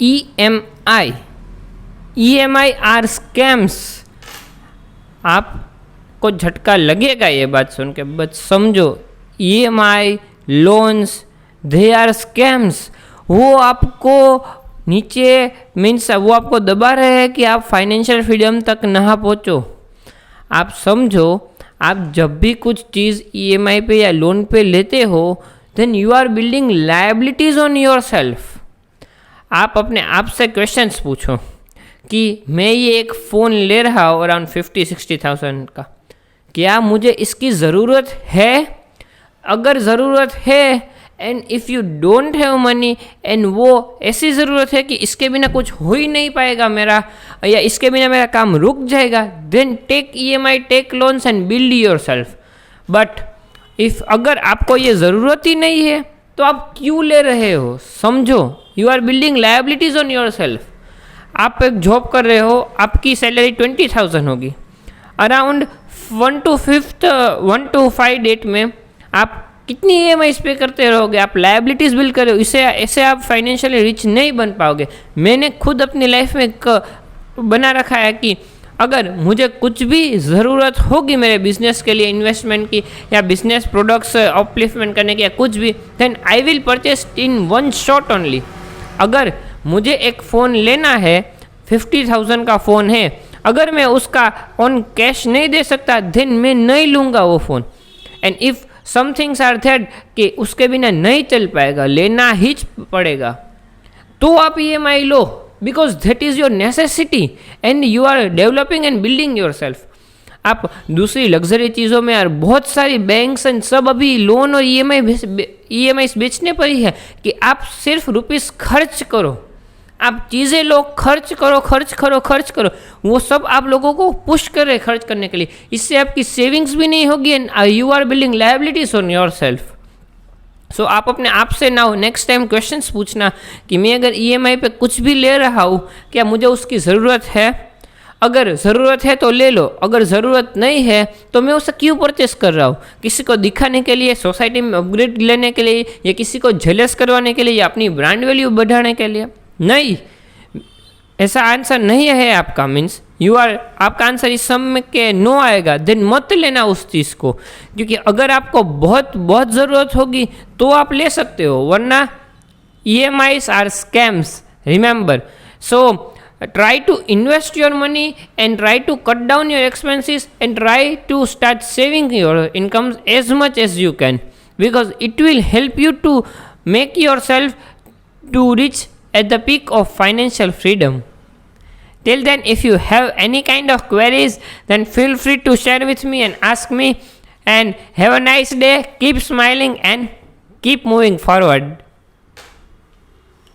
EMI are scams. आपको झटका लगेगा ये बात सुन के, बट समझो EMI loans they are scams. वो आपको नीचे मीन्स वो आपको दबा रहे हैं कि आप फाइनेंशियल फ्रीडम तक ना पहुँचो। आप समझो, आप जब भी कुछ चीज़ EMI पे या लोन पे लेते हो, then you are building liabilities on your self. आप अपने आप से क्वेश्चंस पूछो कि मैं ये एक फ़ोन ले रहा हूँ अराउंड 50-60,000 का, क्या मुझे इसकी ज़रूरत है? अगर ज़रूरत है and if you don't have money and वो ऐसी ज़रूरत है कि इसके बिना कुछ हो ही नहीं पाएगा मेरा, या इसके बिना मेरा काम रुक जाएगा, then take EMI, take loans and build yourself. But if अगर आपको ये ज़रूरत ही नहीं है तो आप क्यों ले रहे हो? समझो, you are building liabilities on your self. आप एक जॉब कर रहे हो, आपकी सैलरी 20,000 होगी, अराउंड 1 to 5 डेट में आप कितनी EMI पे करते रहोगे? आप लायबिलिटीज़ बिल्ड कर रहे हो। ऐसे आप फाइनेंशियली रिच नहीं बन पाओगे। मैंने खुद अपनी लाइफ में बना रखा है कि अगर मुझे कुछ भी ज़रूरत होगी मेरे बिजनेस के लिए इन्वेस्टमेंट की, या बिजनेस प्रोडक्ट्स अपलिफ्टमेंट करने की, या कुछ भी, then I will purchase in one shot only. अगर मुझे एक फ़ोन लेना है, 50,000 का फ़ोन है, अगर मैं उसका ऑन कैश नहीं दे सकता, देन मैं नहीं लूँगा वो phone. And if some things are that कि उसके बिना नहीं चल पाएगा, लेना ही पड़ेगा, तो आप EMI लो, because that is your necessity and you are developing and building yourself. आप दूसरी लग्जरी चीज़ों में, और बहुत सारी बैंक्स एंड सब अभी लोन और EMI बेचने पर ही है कि आप सिर्फ रुपीस खर्च करो, आप चीज़ें लो, खर्च करो। वो सब आप लोगों को पुश कर रहे खर्च करने के लिए। इससे आपकी सेविंग्स भी नहीं होगी and you are building liabilities on your self. So आप अपने आप से नाउ नेक्स्ट टाइम क्वेश्चंस पूछना कि मैं अगर EMI पे कुछ भी ले रहा हूँ, क्या मुझे उसकी ज़रूरत है? अगर ज़रूरत है तो ले लो, अगर ज़रूरत नहीं है तो मैं उसे क्यों परचेस कर रहा हूँ? किसी को दिखाने के लिए, सोसाइटी में अपग्रेड लेने के लिए, या किसी को जेलस करवाने के लिए, या अपनी ब्रांड वैल्यू बढ़ाने के लिए? नहीं, ऐसा आंसर नहीं है आपका। मीन्स आपका आंसर इस सब में के नो आएगा, देन मत लेना उस चीज़ को, क्योंकि अगर आपको बहुत ज़रूरत होगी तो आप ले सकते हो, वरना EMIs are scams, remember. So try to invest your money and try to cut down your expenses and try to start saving your incomes as much as you can, because it will help you to make yourself to reach at the peak of financial freedom. Till then, if you have any kind of queries, then feel free to share with me and ask me, and have a nice day. Keep smiling and keep moving forward.